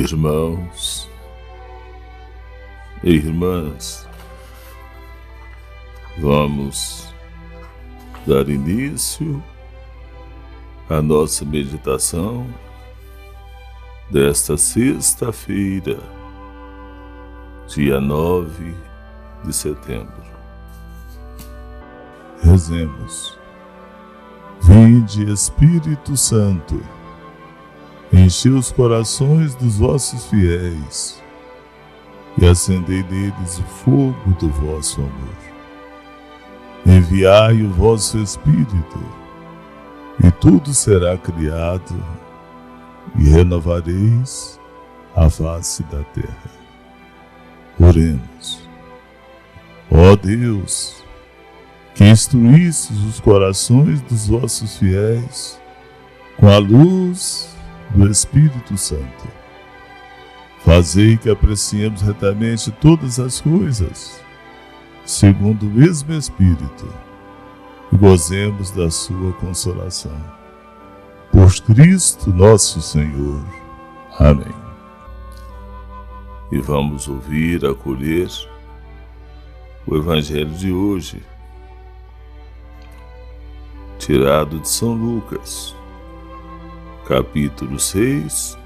Irmãos e irmãs, vamos dar início à nossa meditação desta sexta-feira, dia 9 de setembro. Rezemos. Vinde, Espírito Santo, enchei os corações dos vossos fiéis e acendei neles o fogo do vosso amor. Enviai o vosso Espírito, e tudo será criado, e renovareis a face da terra. Oremos. Ó Deus, que instruístes os corações dos vossos fiéis com a luz do Espírito Santo, fazei que apreciemos retamente todas as coisas, segundo o mesmo Espírito, e gozemos da sua consolação. Por Cristo nosso Senhor. Amém. E vamos ouvir, acolher o Evangelho de hoje, tirado de São Lucas, capítulo 6,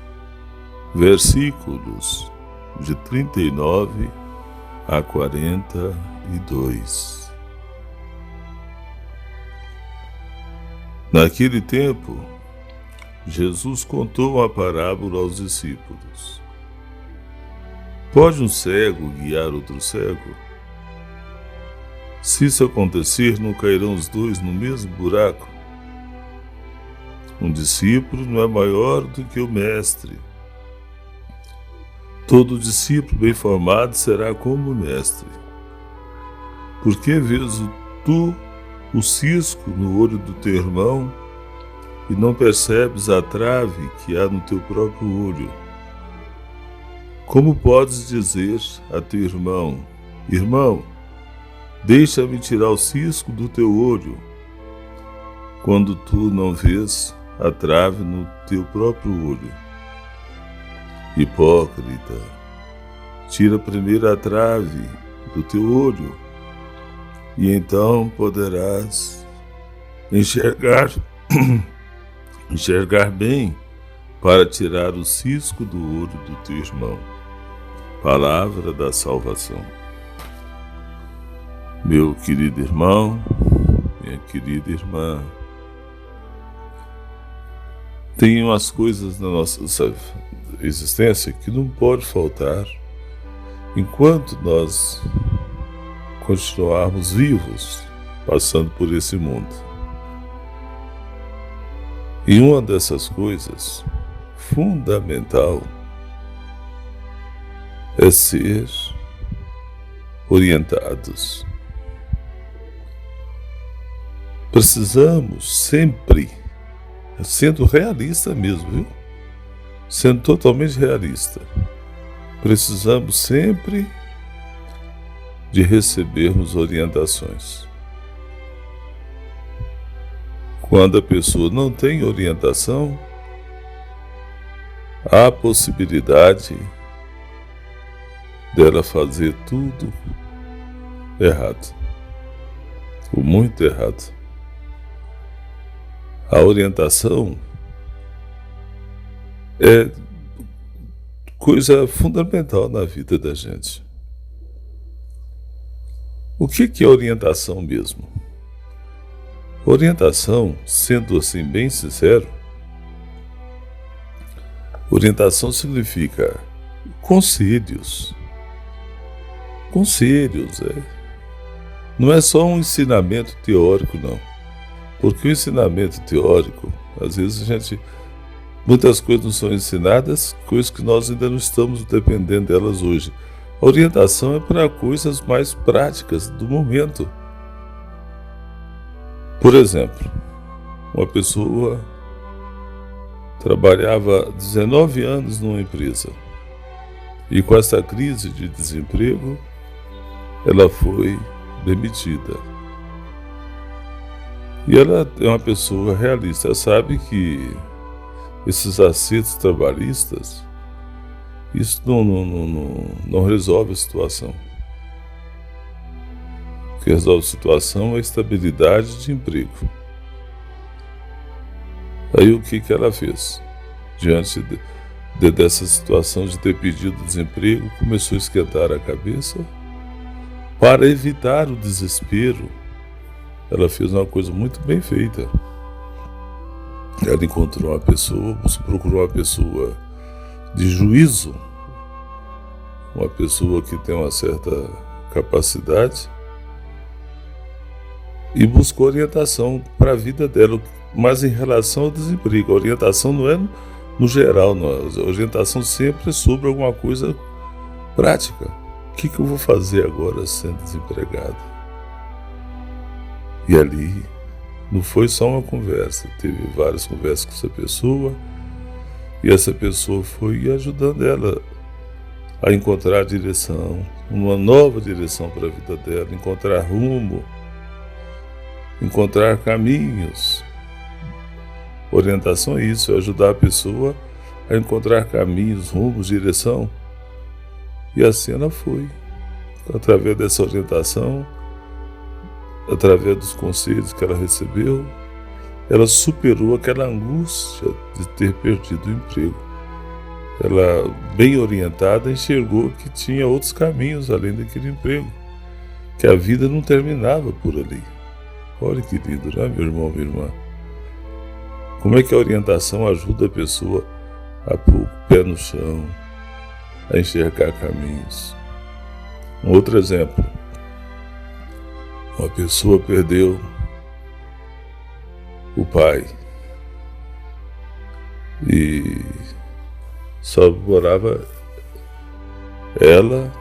versículos de 39 a 42. Naquele tempo, Jesus contou uma parábola aos discípulos. Pode um cego guiar outro cego? Se isso acontecer, não cairão os dois no mesmo buraco? Um discípulo não é maior do que o mestre. Todo discípulo bem formado será como o mestre. Por que vês tu o cisco no olho do teu irmão e não percebes a trave que há no teu próprio olho? Como podes dizer a teu irmão: irmão, deixa-me tirar o cisco do teu olho, quando tu não vês a trave no teu próprio olho? Hipócrita, tira primeiro a trave do teu olho, e então poderás enxergar bem para tirar o cisco do olho do teu irmão. Palavra da salvação. Meu querido irmão, minha querida irmã, tem umas coisas na nossa existência que não pode faltar enquanto nós continuarmos vivos, passando por esse mundo. E uma dessas coisas fundamental é ser orientados. Precisamos sempre, sendo realista mesmo, viu? Sendo totalmente realista, precisamos sempre de recebermos orientações. Quando a pessoa não tem orientação, há a possibilidade dela fazer tudo errado, ou muito errado. A orientação é coisa fundamental na vida da gente. O que é orientação mesmo? Orientação, sendo assim bem sincero, orientação significa conselhos. Conselhos, Não é só um ensinamento teórico, não. Porque o ensinamento teórico, às vezes muitas coisas não são ensinadas, coisas que nós ainda não estamos dependendo delas hoje. A orientação é para coisas mais práticas do momento. Por exemplo, uma pessoa trabalhava 19 anos numa empresa e com essa crise de desemprego, ela foi demitida. E ela é uma pessoa realista, ela sabe que esses acertos trabalhistas Isso não resolve a situação. O que resolve a situação é a estabilidade de emprego. Aí o que ela fez? Diante dessa situação de ter pedido desemprego, começou a esquentar a cabeça. Para evitar o desespero, ela fez uma coisa muito bem feita. Ela encontrou uma pessoa, procurou uma pessoa de juízo, uma pessoa que tem uma certa capacidade, e buscou orientação para a vida dela, mas em relação ao desemprego. A orientação não é no geral, não. A orientação sempre é sobre alguma coisa prática. O que eu vou fazer agora sendo desempregado? E ali não foi só uma conversa, teve várias conversas com essa pessoa, e essa pessoa foi ajudando ela a encontrar direção, uma nova direção para a vida dela, encontrar rumo, encontrar caminhos. Orientação é isso, é ajudar a pessoa a encontrar caminhos, rumos, direção. E assim ela foi. Através dessa orientação, através dos conselhos que ela recebeu, ela superou aquela angústia de ter perdido o emprego. Ela, bem orientada, enxergou que tinha outros caminhos além daquele emprego, que a vida não terminava por ali. Olha que lindo, né, meu irmão, minha irmã? Como é que a orientação ajuda a pessoa a pôr o pé no chão, a enxergar caminhos? Um outro exemplo. Uma pessoa perdeu o pai e só morava ela,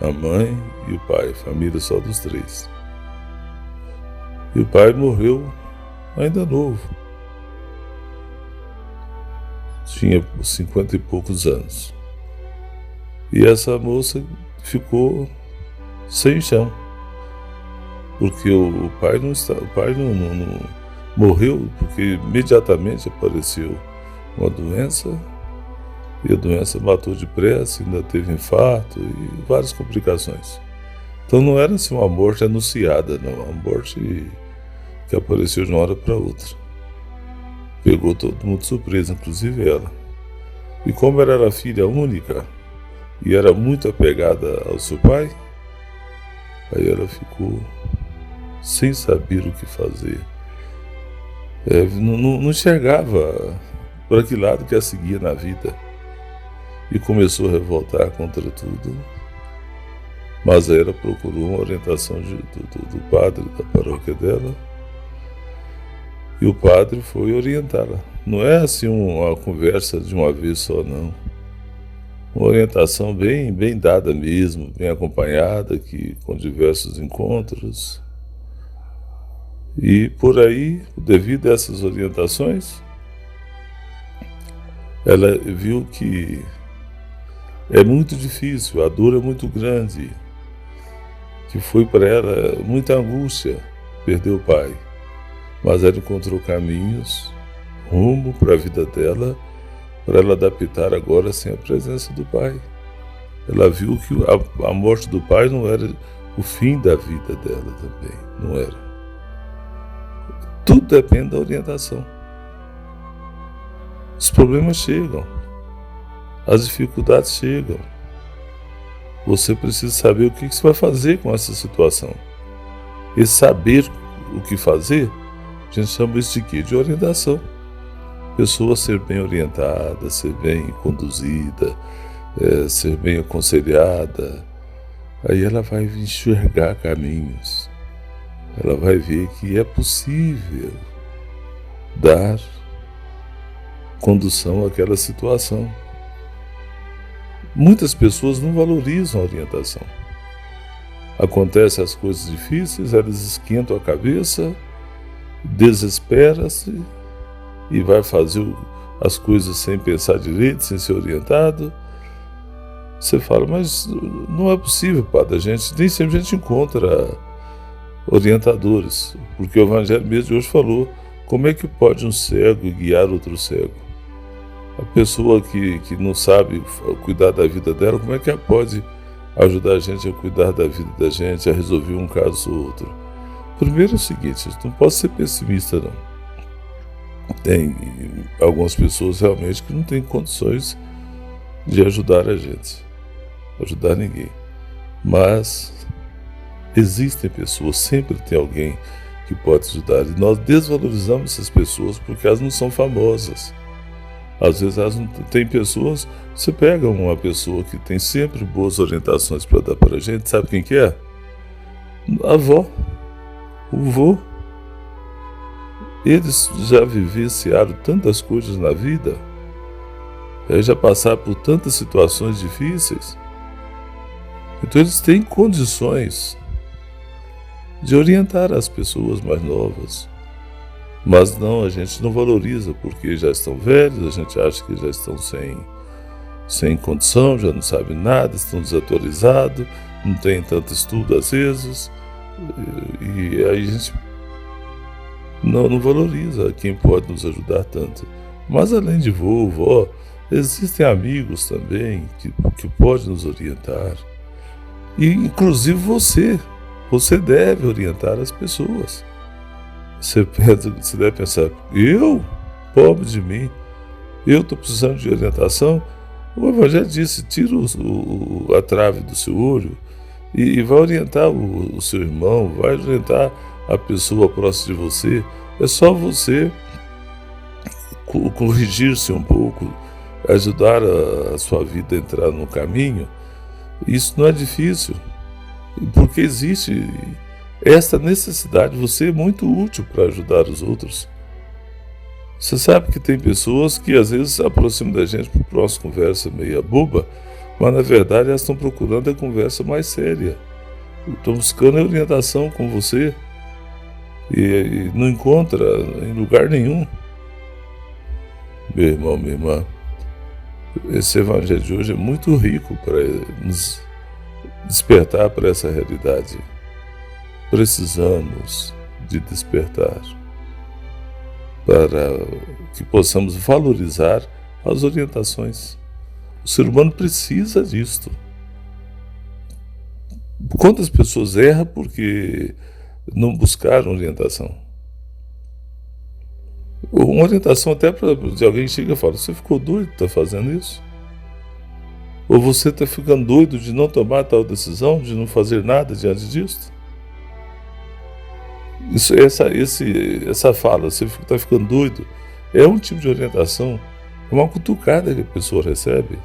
a mãe e o pai, família só dos três. E o pai morreu ainda novo. Tinha 50 e poucos anos. E essa moça ficou sem chão. Porque o pai não morreu, porque imediatamente apareceu uma doença, e a doença matou depressa, ainda teve infarto e várias complicações. Então não era assim uma morte anunciada, não, uma morte que apareceu de uma hora para outra. Pegou todo mundo de surpresa, inclusive ela. E como ela era filha única e era muito apegada ao seu pai, aí ela ficou sem saber o que fazer. Não enxergava para que lado que a seguia na vida. E começou a revoltar contra tudo. Mas aí ela procurou uma orientação do padre da paróquia dela. E o padre foi orientá-la. Não é assim uma conversa de uma vez só, não. Uma orientação bem dada mesmo, bem acompanhada, com diversos encontros. E por aí, devido a essas orientações, ela viu que é muito difícil, a dor é muito grande, que foi para ela muita angústia perder o pai. Mas ela encontrou caminhos, rumo para a vida dela, para ela adaptar agora sem a presença do pai. Ela viu que a morte do pai não era o fim da vida dela também, não era. Tudo depende da orientação. Os problemas chegam, as dificuldades chegam. Você precisa saber o que você vai fazer com essa situação. E saber o que fazer, a gente chama isso de quê? De orientação. Pessoa ser bem orientada, ser bem conduzida, ser bem aconselhada, aí ela vai enxergar caminhos. Ela vai ver que é possível dar condução àquela situação. Muitas pessoas não valorizam a orientação. Acontecem as coisas difíceis, elas esquentam a cabeça, desespera-se e vai fazer as coisas sem pensar direito, sem ser orientado. Você fala, mas não é possível, padre, nem sempre a gente encontra orientadores, porque o Evangelho mesmo de hoje falou, como é que pode um cego guiar outro cego? A pessoa que não sabe cuidar da vida dela, como é que ela pode ajudar a gente a cuidar da vida da gente, a resolver um caso ou outro? Primeiro é o seguinte, não posso ser pessimista não. Tem algumas pessoas realmente que não têm condições de ajudar a gente, ajudar ninguém. Mas existem pessoas, sempre tem alguém que pode ajudar. E nós desvalorizamos essas pessoas porque elas não são famosas. Às vezes elas não tem pessoas. Você pega uma pessoa que tem sempre boas orientações para dar para a gente, sabe quem que é? A avó, o vô. Eles já vivenciaram tantas coisas na vida, já passaram por tantas situações difíceis. Então eles têm condições de orientar as pessoas mais novas. Mas não, a gente não valoriza porque já estão velhos, a gente acha que já estão sem condição, já não sabem nada, estão desatualizados, não tem tanto estudo às vezes, e aí a gente não valoriza quem pode nos ajudar tanto. Mas além de vovó, existem amigos também que podem nos orientar. E inclusive você deve orientar as pessoas. Você deve pensar, eu? Pobre de mim, eu estou precisando de orientação? O Evangelho disse, tira a trave do seu olho e vai orientar o seu irmão, vai orientar a pessoa próxima de você. É só você corrigir-se um pouco, ajudar a sua vida a entrar no caminho. Isso não é difícil, porque existe esta necessidade. Você é muito útil para ajudar os outros. Você sabe que tem pessoas que às vezes se aproximam da gente por uma conversa meia boba, mas na verdade elas estão procurando a conversa mais séria. Estão buscando a orientação com você e não encontra em lugar nenhum. Meu irmão, minha irmã, esse evangelho de hoje é muito rico para nos despertar para essa realidade. Precisamos de despertar para que possamos valorizar as orientações. O ser humano precisa disto. Quantas pessoas erram porque não buscaram orientação? Uma orientação até de alguém chega e fala, você ficou doido, está fazendo isso? Ou você está ficando doido de não tomar tal decisão, de não fazer nada diante disso? Essa fala, você está ficando doido, é um tipo de orientação, é uma cutucada que a pessoa recebe.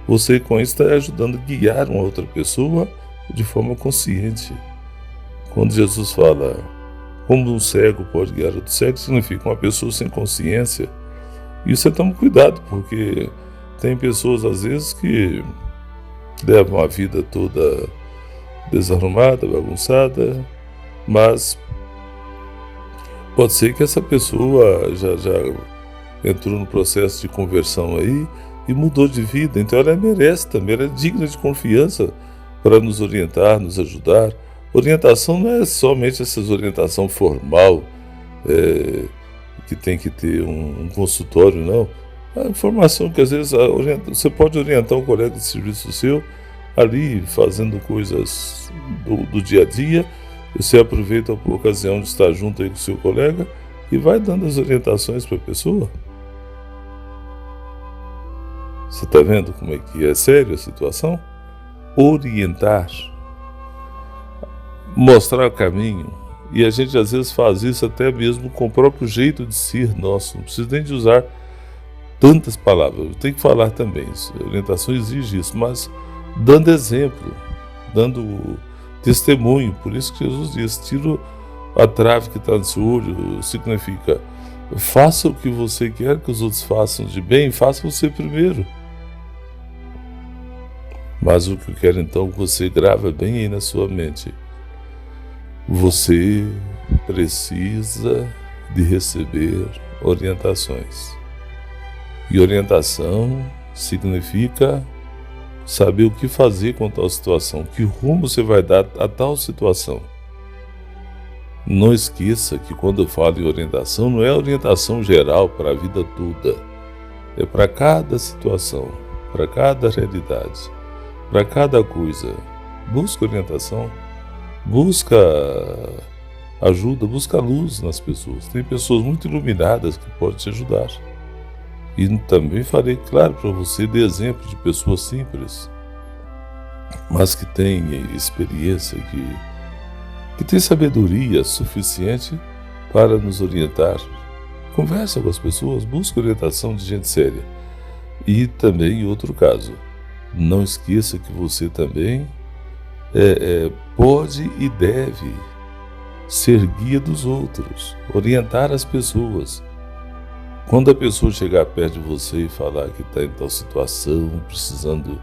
Você com isso está ajudando a guiar uma outra pessoa de forma consciente. Quando Jesus fala, como um cego pode guiar outro cego, significa uma pessoa sem consciência. E você toma cuidado, porque tem pessoas às vezes que levam a vida toda desarrumada, bagunçada, mas pode ser que essa pessoa já entrou no processo de conversão aí e mudou de vida, então ela merece também, ela é digna de confiança para nos orientar, nos ajudar. Orientação não é somente essa orientação formal, que tem que ter um consultório, não. A informação que às vezes você pode orientar um colega de serviço seu ali fazendo coisas do dia a dia. Você aproveita a ocasião de estar junto aí com o seu colega e vai dando as orientações para a pessoa. Você está vendo como é que é sério a situação? Orientar, mostrar o caminho. E a gente às vezes faz isso até mesmo com o próprio jeito de ser nosso. Não precisa nem de usar tantas palavras. Tem que falar também. A orientação exige isso, mas dando exemplo, dando testemunho. Por isso que Jesus diz, tira a trave que está no seu olho. Significa, faça o que você quer que os outros façam de bem, faça você primeiro. Mas o que eu quero então que você grava bem aí na sua mente. Você precisa de receber orientações. E orientação significa saber o que fazer com tal situação, que rumo você vai dar a tal situação. Não esqueça que quando eu falo em orientação, não é orientação geral para a vida toda. É para cada situação, para cada realidade, para cada coisa. Busca orientação, busca ajuda, busca luz nas pessoas. Tem pessoas muito iluminadas que podem te ajudar. E também farei claro para você de exemplo de pessoas simples, mas que têm experiência, que têm sabedoria suficiente para nos orientar. Conversa com as pessoas, busca orientação de gente séria. E também, em outro caso, não esqueça que você também pode e deve ser guia dos outros, orientar as pessoas. Quando a pessoa chegar perto de você e falar que está em tal situação, precisando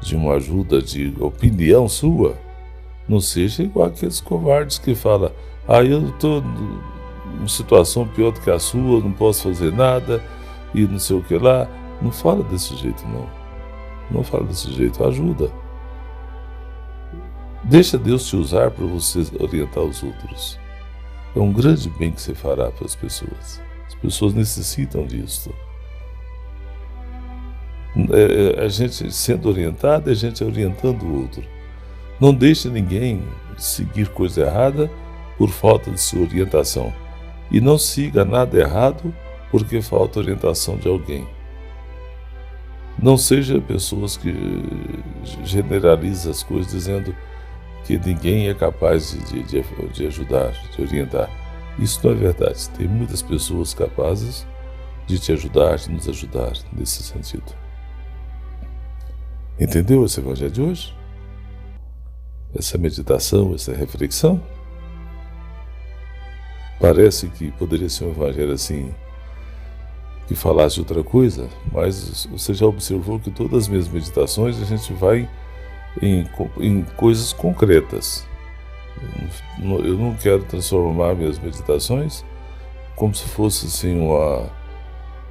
de uma ajuda, de opinião sua, não seja igual aqueles covardes que falam: eu estou numa situação pior do que a sua, não posso fazer nada, e não sei o que lá. Não fala desse jeito, não. Não fala desse jeito, ajuda. Deixa Deus te usar para você orientar os outros. É um grande bem que você fará para as pessoas. As pessoas necessitam disso. A gente sendo orientado, a gente orientando o outro. Não deixe ninguém seguir coisa errada por falta de sua orientação. E não siga nada errado porque falta orientação de alguém. Não seja pessoas que generalizam as coisas dizendo que ninguém é capaz de ajudar, de orientar. Isso não é verdade. Tem muitas pessoas capazes de te ajudar, de nos ajudar nesse sentido. Entendeu esse evangelho de hoje? Essa meditação, essa reflexão? Parece que poderia ser um evangelho assim, que falasse outra coisa, mas você já observou que todas as minhas meditações a gente vai em coisas concretas. Eu não quero transformar minhas meditações como se fosse assim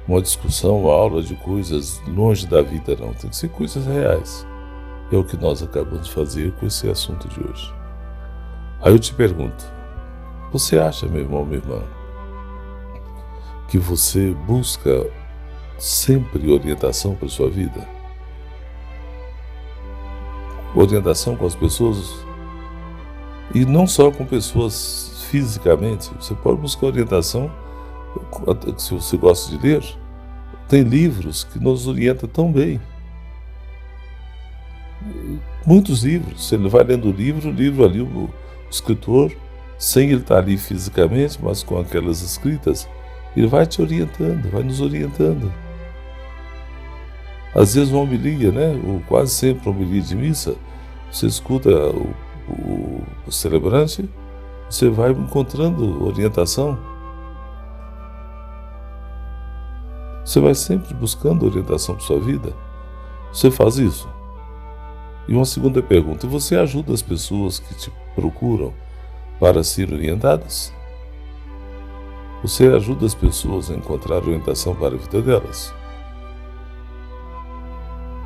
uma discussão, uma aula de coisas longe da vida, não. Tem que ser coisas reais. É o que nós acabamos de fazer com esse assunto de hoje. Aí eu te pergunto, você acha, meu irmão, minha irmã, que você busca sempre orientação para a sua vida? Orientação com as pessoas, e não só com pessoas fisicamente. Você pode buscar orientação, se você gosta de ler, tem livros que nos orientam tão bem. Muitos livros, você vai lendo o livro ali, o escritor, sem ele estar ali fisicamente, mas com aquelas escritas, ele vai te orientando, vai nos orientando. Às vezes uma homilia, ou quase sempre uma homilia de missa, você escuta o celebrante, você vai encontrando orientação. Você vai sempre buscando orientação para sua vida. Você faz isso? E uma segunda pergunta, você ajuda as pessoas que te procuram para serem orientadas? Você ajuda as pessoas a encontrar orientação para a vida delas?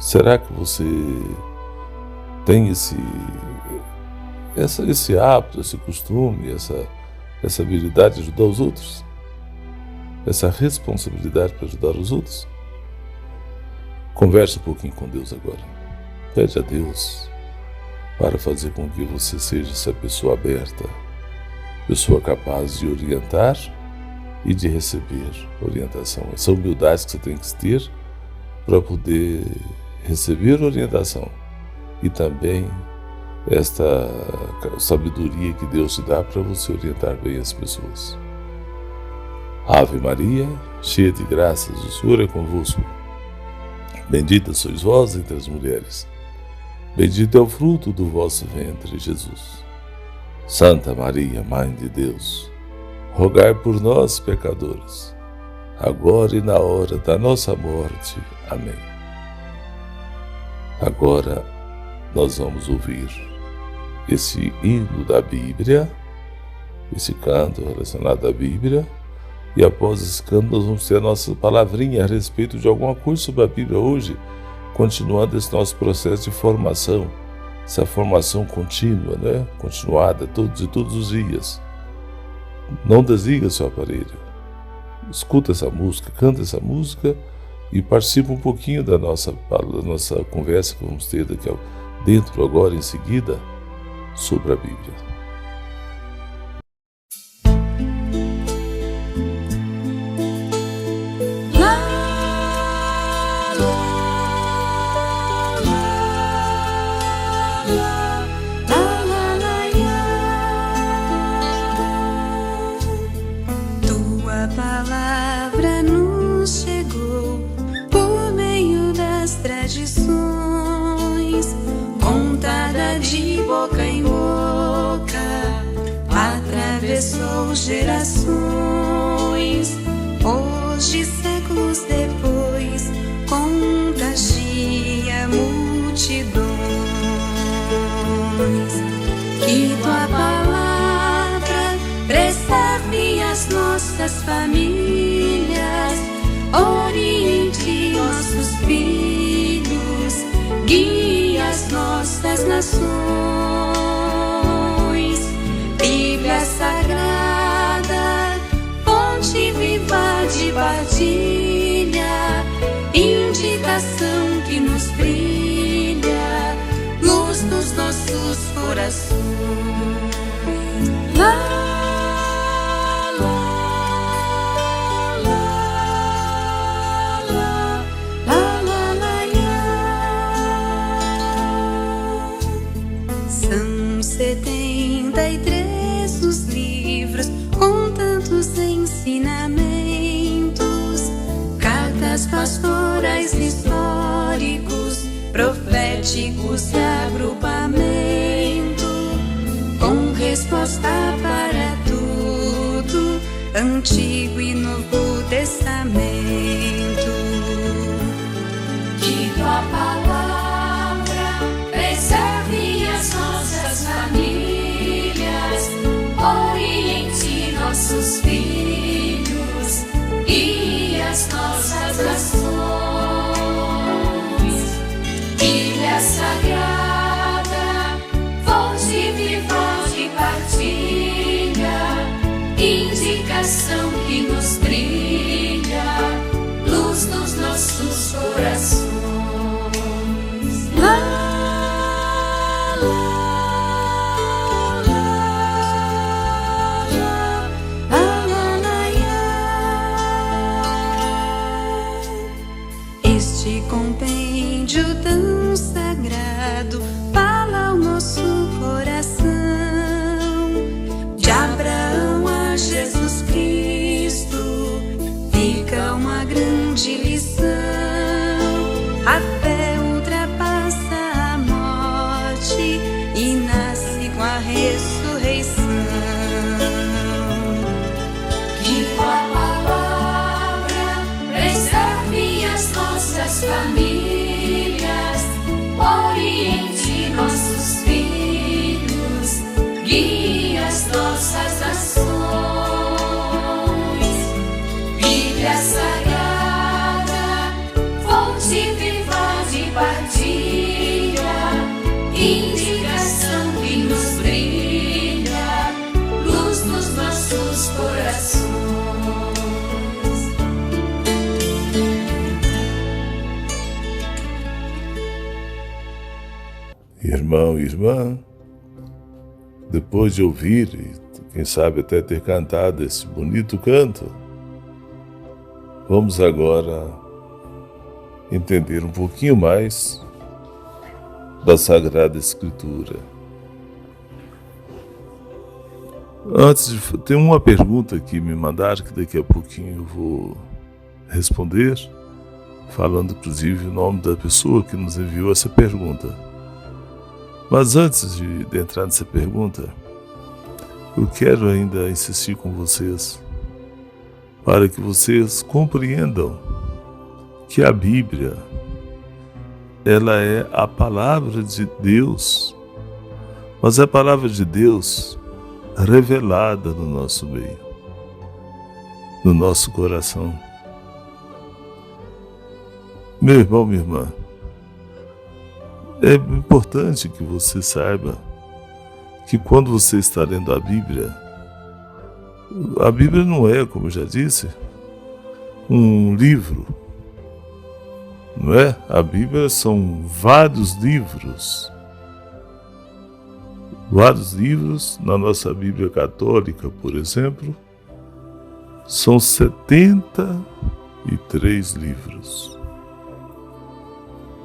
Será que você tem esse hábito, esse costume, essa habilidade de ajudar os outros? Essa responsabilidade para ajudar os outros? Converse um pouquinho com Deus agora. Pede a Deus para fazer com que você seja essa pessoa aberta, pessoa capaz de orientar e de receber orientação. Essa humildade que você tem que ter para poder receber orientação e também esta sabedoria que Deus te dá para você orientar bem as pessoas. Ave Maria, cheia de graças, o Senhor é convosco. Bendita sois vós entre as mulheres. Bendito é o fruto do vosso ventre, Jesus. Santa Maria, Mãe de Deus, rogai por nós, pecadores, agora e na hora da nossa morte. Amém. Agora nós vamos ouvir esse hino da Bíblia, esse canto relacionado à Bíblia, e após esse canto nós vamos ter a nossa palavrinha a respeito de alguma coisa sobre a Bíblia hoje, continuando esse nosso processo de formação, essa formação contínua, continuada todos os dias. Não desliga seu aparelho, escuta essa música, canta essa música e participa um pouquinho da nossa conversa que vamos ter dentro agora em seguida sobre a Bíblia. Tua palavra nos chegou por meio das tradições, contada de boca em boca, atravessou gerações. Hoje, séculos depois, contagia multidões. Que tua palavra preserve as nossas famílias, oriente nossos filhos, guie as nossas nações. Bíblia Sagrada, fonte viva de partilha, indicação que nos brilha, luz dos nossos corações. São 73 os livros com tantos ensinamentos, cartas pastorais, históricos, proféticos e agrupamento, com resposta para tudo, Antigo e Novo Testamento. Que tua palavra preserve as nossas famílias, oriente nossos filhos e as nossas nações. Bíblia Sagrada, fonte viva de partilha, indicação que nos brilha, luz nos nossos corações. Este compêndio tão sagrado fala ao nosso coração, de Abraão a Jesus Cristo fica uma grande lição. A fé ultrapassa a morte e nasce com a ressurreição. Que tua palavra preserve as nossas famílias, oriente nossos filhos, guie as nossas nações. Bíblia Sagrada, fonte viva de partilha, indicação que nos brilha, luz nos nossos corações. Irmão e irmã, depois de ouvir e quem sabe até ter cantado esse bonito canto, vamos agora entender um pouquinho mais da Sagrada Escritura. Antes, tem uma pergunta que me mandaram que daqui a pouquinho eu vou responder, falando inclusive o nome da pessoa que nos enviou essa pergunta. Mas antes de entrar nessa pergunta, eu quero ainda insistir com vocês para que vocês compreendam que a Bíblia, ela é a palavra de Deus, mas é a palavra de Deus revelada no nosso meio, no nosso coração. Meu irmão, minha irmã, é importante que você saiba que quando você está lendo a Bíblia não é, como eu já disse, um livro não é? A Bíblia são vários livros. Vários livros. Na nossa Bíblia católica, por exemplo, são 73 livros.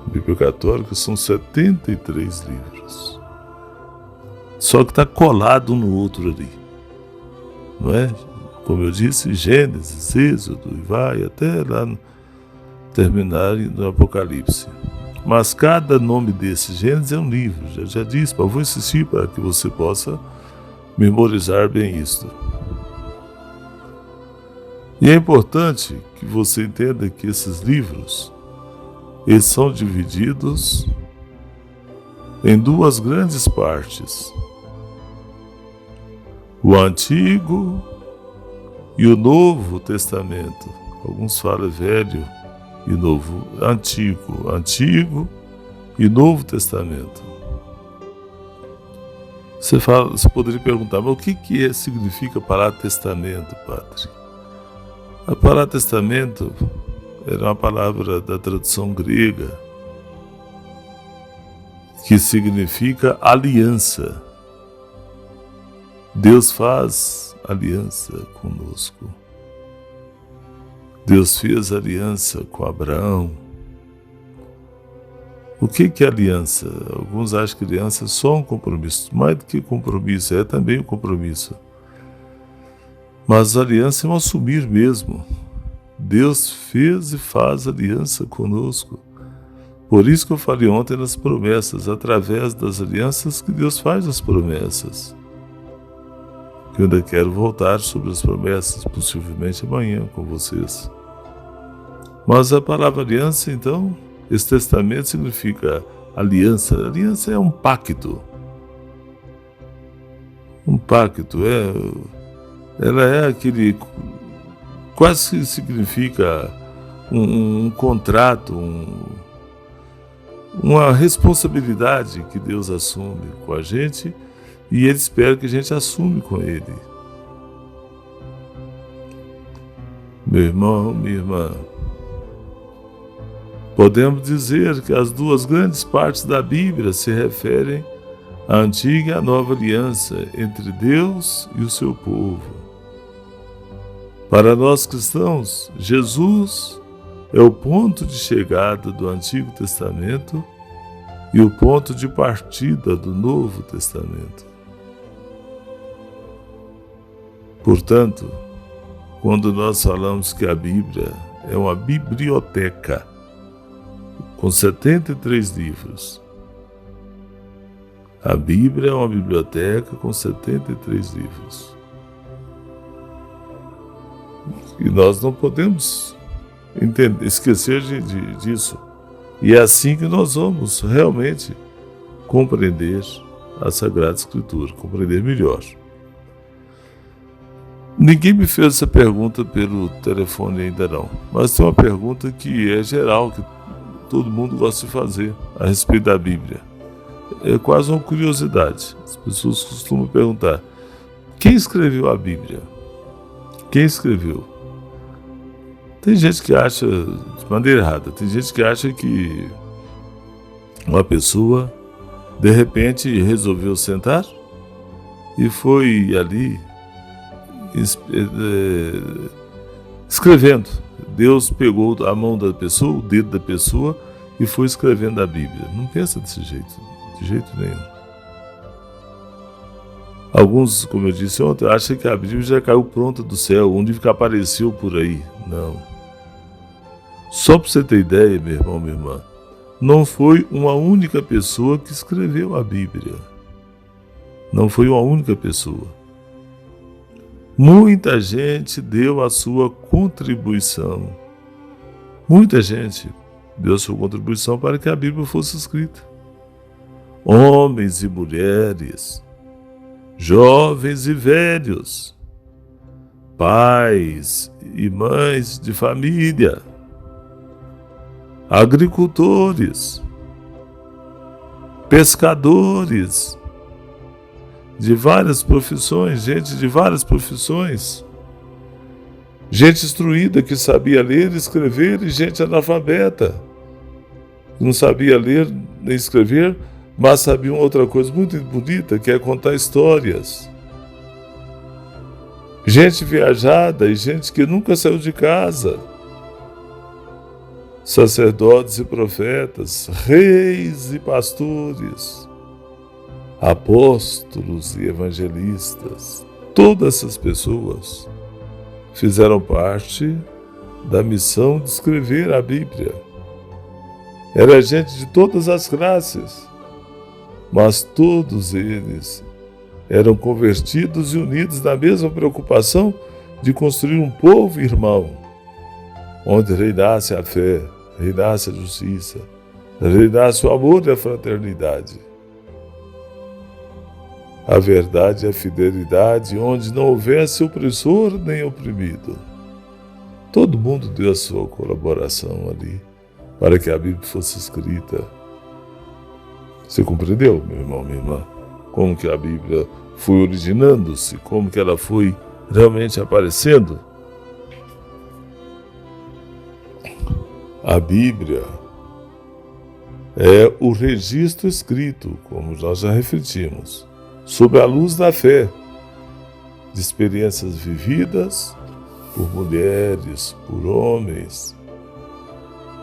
A Bíblia católica são 73 livros. Só que está colado um no outro ali, não é? Como eu disse, Gênesis, Êxodo, e vai até lá terminar no Apocalipse. Mas cada nome desse Gênesis é um livro. Já disse, mas vou insistir para que você possa memorizar bem isso. E é importante que você entenda que esses livros, eles são divididos em duas grandes partes. O Antigo e o Novo Testamento. Alguns falam Velho e Novo. Antigo e Novo Testamento. Você poderia perguntar, mas o que significa a palavra testamento, padre? A palavra testamento era uma palavra da tradução grega que significa aliança. Deus faz aliança conosco. Deus fez aliança com Abraão. O que é aliança? Alguns acham que aliança é só um compromisso. Mais do que compromisso, é também um compromisso. Mas a aliança é um assumir mesmo. Deus fez e faz aliança conosco. Por isso que eu falei ontem nas promessas, através das alianças que Deus faz as promessas. Eu ainda quero voltar sobre as promessas, possivelmente amanhã com vocês. Mas a palavra aliança, então, esse testamento significa aliança. Aliança é um pacto. Um pacto, ela é aquele, quase que significa um contrato, uma responsabilidade que Deus assume com a gente, e Ele espera que a gente assume com Ele. Meu irmão, minha irmã, podemos dizer que as duas grandes partes da Bíblia se referem à antiga e à nova aliança entre Deus e o seu povo. Para nós cristãos, Jesus é o ponto de chegada do Antigo Testamento e o ponto de partida do Novo Testamento. Portanto, quando nós falamos que a Bíblia é uma biblioteca com 73 livros, a Bíblia é uma biblioteca com 73 livros. E nós não podemos esquecer disso. E é assim que nós vamos realmente compreender a Sagrada Escritura, compreender melhor. Ninguém me fez essa pergunta pelo telefone ainda não, mas tem uma pergunta que é geral, que todo mundo gosta de fazer a respeito da Bíblia. É quase uma curiosidade. As pessoas costumam perguntar: quem escreveu a Bíblia? Quem escreveu? Tem gente que acha de maneira errada. Tem gente que acha que uma pessoa de repente resolveu sentar e foi ali escrevendo. Deus pegou a mão da pessoa, o dedo da pessoa, e foi escrevendo a Bíblia. Não pensa desse jeito, de jeito nenhum. Alguns, como eu disse ontem, acham que a Bíblia já caiu pronta do céu, um livro que apareceu por aí. Não. Só para você ter ideia, meu irmão, minha irmã, não foi uma única pessoa que escreveu a Bíblia. Não foi uma única pessoa. Muita gente deu a sua contribuição. Muita gente deu a sua contribuição para que a Bíblia fosse escrita. Homens e mulheres, jovens e velhos, pais e mães de família, agricultores, pescadores, de várias profissões, gente de várias profissões, gente instruída que sabia ler e escrever, e gente analfabeta não sabia ler nem escrever, mas sabia uma outra coisa muito bonita, que é contar histórias. Gente viajada e gente que nunca saiu de casa. Sacerdotes e profetas, reis e pastores, apóstolos e evangelistas. Todas essas pessoas fizeram parte da missão de escrever a Bíblia. Era gente de todas as classes, mas todos eles eram convertidos e unidos na mesma preocupação de construir um povo irmão, onde reinasse a fé, reinasse a justiça, reinasse o amor e a fraternidade. A verdade e a fidelidade, onde não houvesse opressor nem oprimido. Todo mundo deu a sua colaboração ali, para que a Bíblia fosse escrita. Você compreendeu, meu irmão, minha irmã? Como que a Bíblia foi originando-se, como que ela foi realmente aparecendo? A Bíblia é o registro escrito, como nós já refletimos, sob a luz da fé, de experiências vividas por mulheres, por homens,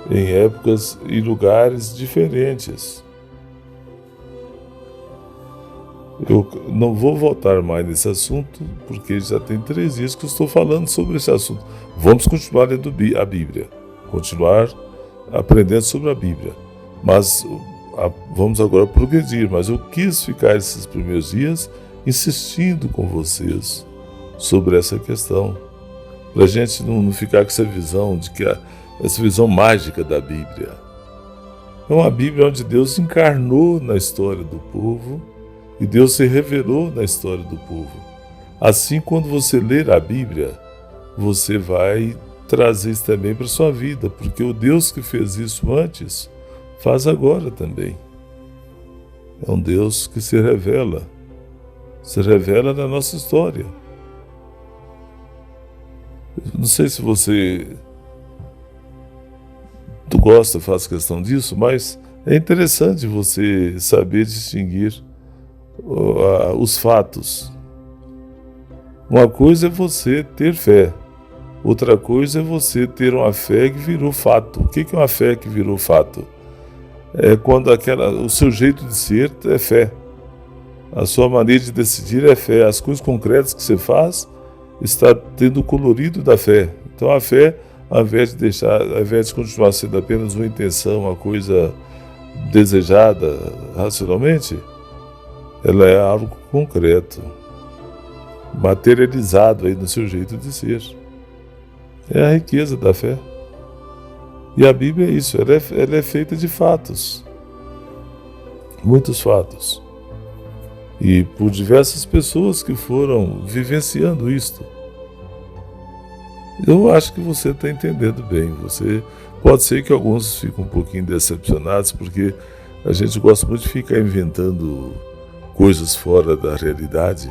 em épocas e lugares diferentes. Eu não vou voltar mais nesse assunto, porque já tem 3 dias que eu estou falando sobre esse assunto. Vamos continuar lendo a Bíblia, continuar aprendendo sobre a Bíblia, mas vamos agora progredir. Mas eu quis ficar esses primeiros dias insistindo com vocês sobre essa questão, para a gente não ficar com essa visão de que essa visão mágica da Bíblia. É uma Bíblia onde Deus encarnou na história do povo e Deus se revelou na história do povo. Assim, quando você ler a Bíblia, você vai trazer isso também para a sua vida, porque o Deus que fez isso antes, faz agora também. É um Deus que se revela na nossa história. Não sei se você gosta, faz questão disso, mas é interessante você saber distinguir os fatos. Uma coisa é você ter fé, outra coisa é você ter uma fé que virou fato. O que é uma fé que virou fato? É quando o seu jeito de ser é fé, a sua maneira de decidir é fé, as coisas concretas que você faz está tendo o colorido da fé. Então a fé, ao invés de continuar sendo apenas uma intenção, uma coisa desejada racionalmente, ela é algo concreto, materializado aí no seu jeito de ser. É a riqueza da fé. E a Bíblia é isso, ela é feita de fatos, muitos fatos, e por diversas pessoas que foram vivenciando isto. Eu acho que você está entendendo bem. Pode ser que alguns fiquem um pouquinho decepcionados, porque a gente gosta muito de ficar inventando coisas fora da realidade,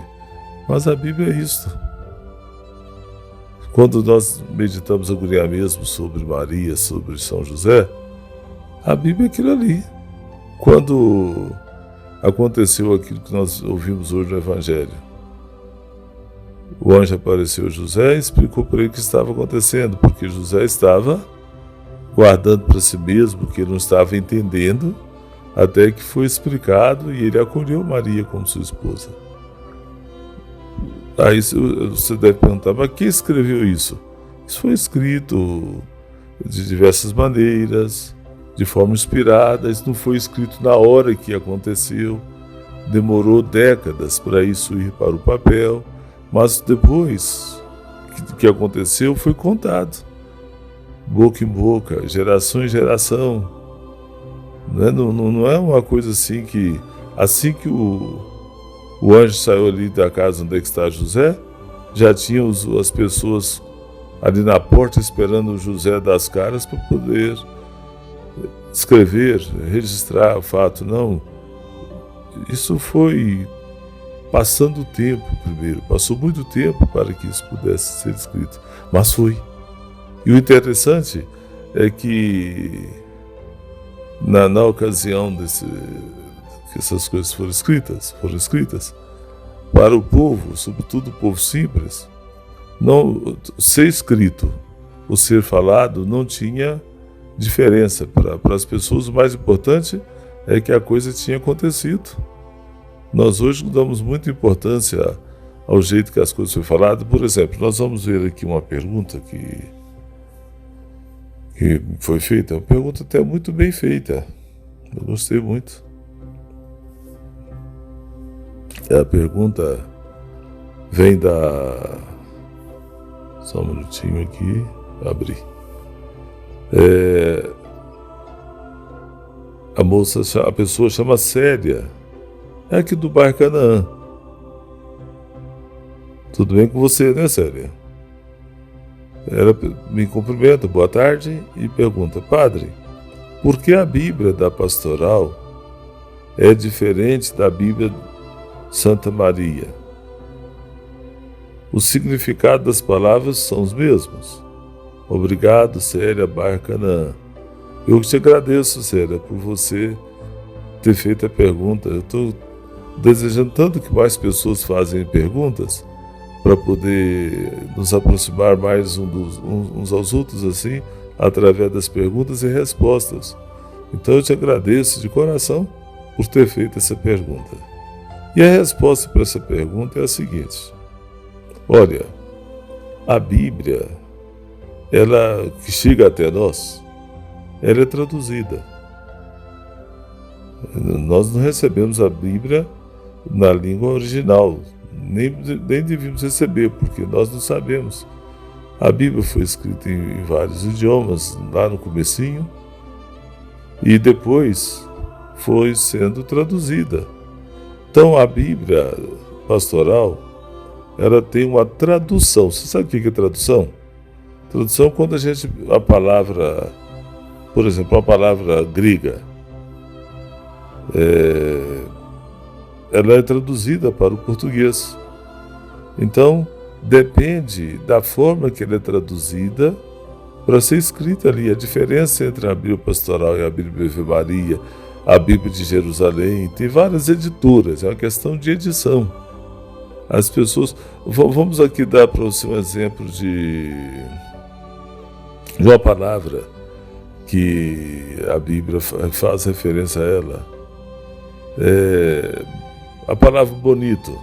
mas a Bíblia é isto. Quando nós meditamos agora mesmo sobre Maria, sobre São José, a Bíblia é aquilo ali. Quando aconteceu aquilo que nós ouvimos hoje no Evangelho, o anjo apareceu a José e explicou para ele o que estava acontecendo, porque José estava guardando para si mesmo o que ele não estava entendendo, até que foi explicado e ele acolheu Maria como sua esposa. Aí você deve perguntar, mas quem escreveu isso? Isso foi escrito de diversas maneiras, de forma inspirada. Isso não foi escrito na hora que aconteceu, demorou décadas para isso ir para o papel, mas depois que aconteceu foi contado, boca em boca, geração em geração. Não é uma coisa assim que o anjo saiu ali da casa onde está José, já tinha as pessoas ali na porta esperando o José dar as caras para poder escrever, registrar o fato. Não, isso foi passando o tempo primeiro, passou muito tempo para que isso pudesse ser escrito, mas foi. E o interessante é que na ocasião que essas coisas foram escritas para o povo, sobretudo o povo simples, não ser escrito ou ser falado não tinha diferença para as pessoas. O mais importante é que a coisa tinha acontecido. Nós hoje damos muita importância ao jeito que as coisas foram faladas. Por exemplo, nós vamos ver aqui uma pergunta que foi feita, uma pergunta até muito bem feita. Eu gostei muito. A pergunta vem da... Só um minutinho aqui, abri. A pessoa chama Célia, é aqui do bairro Canaã. Tudo bem com você, né, Célia? Ela me cumprimenta, boa tarde, e pergunta: Padre, por que a Bíblia da Pastoral é diferente da Bíblia Santa Maria? O significado das palavras são os mesmos. Obrigado, Célia, bairro Canaã. Eu te agradeço, Célia, por você ter feito a pergunta. Eu estou desejando tanto que mais pessoas façam perguntas para poder nos aproximar mais uns aos outros, assim, através das perguntas e respostas. Então eu te agradeço de coração por ter feito essa pergunta. E a resposta para essa pergunta é a seguinte: olha, a Bíblia, ela que chega até nós, ela é traduzida. Nós não recebemos a Bíblia na língua original, nem devíamos receber, porque nós não sabemos. A Bíblia foi escrita em vários idiomas lá no comecinho e depois foi sendo traduzida. Então a Bíblia pastoral, ela tem uma tradução. Você sabe o que é tradução? Tradução quando a palavra, por exemplo, a palavra grega, ela é traduzida para o português. Então, depende da forma que ela é traduzida para ser escrita ali. A diferença entre a Bíblia Pastoral e a Bíblia Ave Maria, a Bíblia de Jerusalém, tem várias editoras, é uma questão de edição. As pessoas... Vamos aqui dar para você um exemplo de uma palavra que a Bíblia faz referência a ela. A palavra bonito.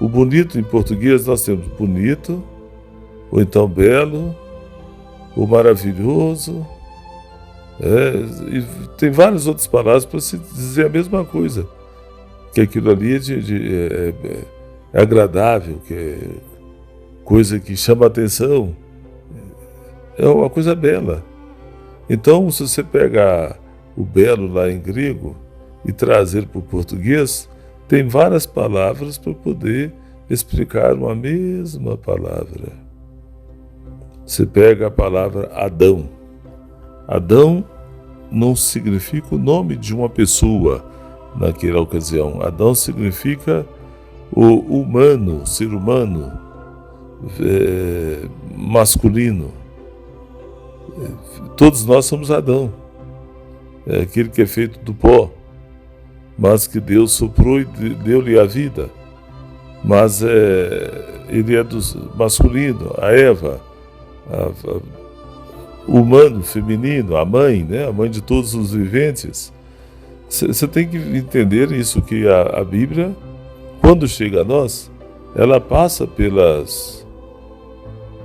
O bonito em português nós temos bonito, ou então belo, ou maravilhoso. E tem várias outras palavras para se dizer a mesma coisa. Que aquilo ali é agradável, que é coisa que chama a atenção. É uma coisa bela. Então, se você pegar o belo lá em grego e trazer para o português, tem várias palavras para poder explicar uma mesma palavra. Você pega a palavra Adão. Adão não significa o nome de uma pessoa naquela ocasião. Adão significa o humano, o ser humano, masculino. Todos nós somos Adão. É aquele que é feito do pó, mas que Deus soprou e deu-lhe a vida. Mas ele é do masculino, a Eva, o humano, feminino, a mãe, né? A mãe de todos os viventes. Você tem que entender isso, que a Bíblia, quando chega a nós, ela passa pelas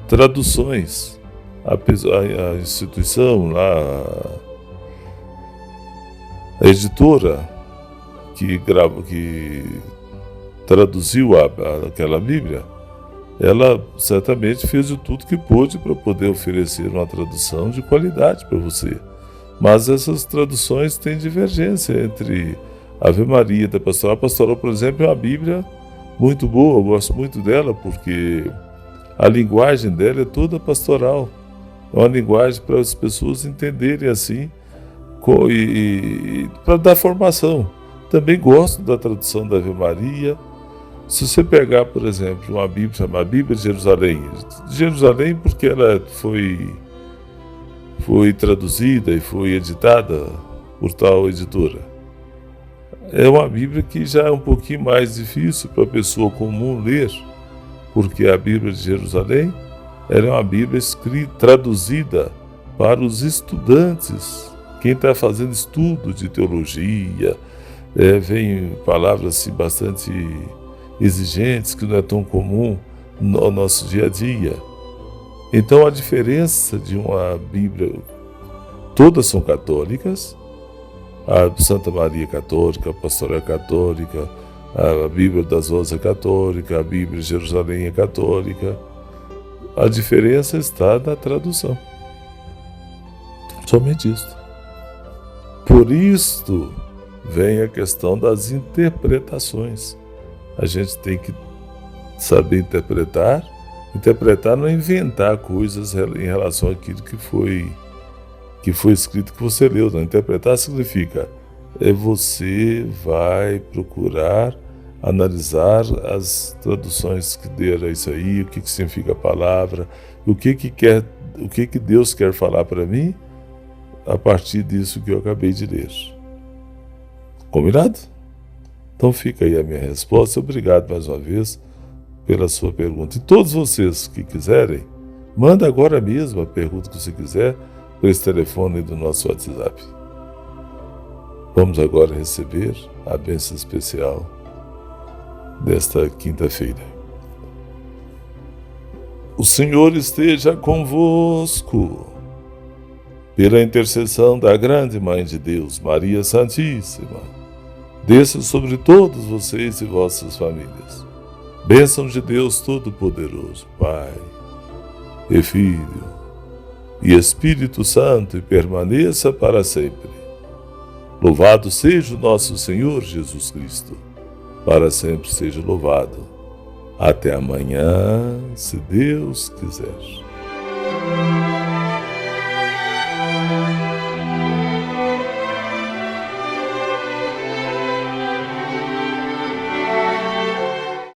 traduções. A instituição lá, a editora que traduziu aquela Bíblia, ela certamente fez de tudo que pôde para poder oferecer uma tradução de qualidade para você. Mas essas traduções têm divergência entre a Ave Maria da Pastoral. A Pastoral, por exemplo, é uma Bíblia muito boa, eu gosto muito dela, porque a linguagem dela é toda pastoral. É uma linguagem para as pessoas entenderem assim, e para dar formação. Também gosto da tradução da Ave Maria. Se você pegar, por exemplo, uma Bíblia chamada Bíblia de Jerusalém porque ela foi foi traduzida e foi editada por tal editora. É uma Bíblia que já é um pouquinho mais difícil para a pessoa comum ler, porque a Bíblia de Jerusalém era uma Bíblia escrita, traduzida para os estudantes, quem está fazendo estudo de teologia. Vem palavras assim, bastante exigentes, que não é tão comum no nosso dia a dia. Então a diferença de uma Bíblia, todas são católicas, a Santa Maria é católica, a Pastoral é católica, a Bíblia das Vozes é católica, a Bíblia de Jerusalém é católica. A diferença está na tradução. Somente isto. Por isto vem a questão das interpretações. A gente tem que saber interpretar. Interpretar não é inventar coisas em relação àquilo que foi escrito, que você leu. Não. Interpretar significa você vai procurar analisar as traduções que deram isso aí, o que significa a palavra, o que Deus quer falar para mim a partir disso que eu acabei de ler. Combinado? Então fica aí a minha resposta. Obrigado mais uma vez pela sua pergunta. E todos vocês que quiserem, manda agora mesmo a pergunta que você quiser por esse telefone do nosso WhatsApp. Vamos agora receber a bênção especial desta quinta-feira. O Senhor esteja convosco. Pela intercessão da grande Mãe de Deus, Maria Santíssima, desça sobre todos vocês e vossas famílias. Bênção de Deus Todo-Poderoso, Pai e Filho e Espírito Santo, e permaneça para sempre. Louvado seja o nosso Senhor Jesus Cristo, para sempre seja louvado. Até amanhã, se Deus quiser.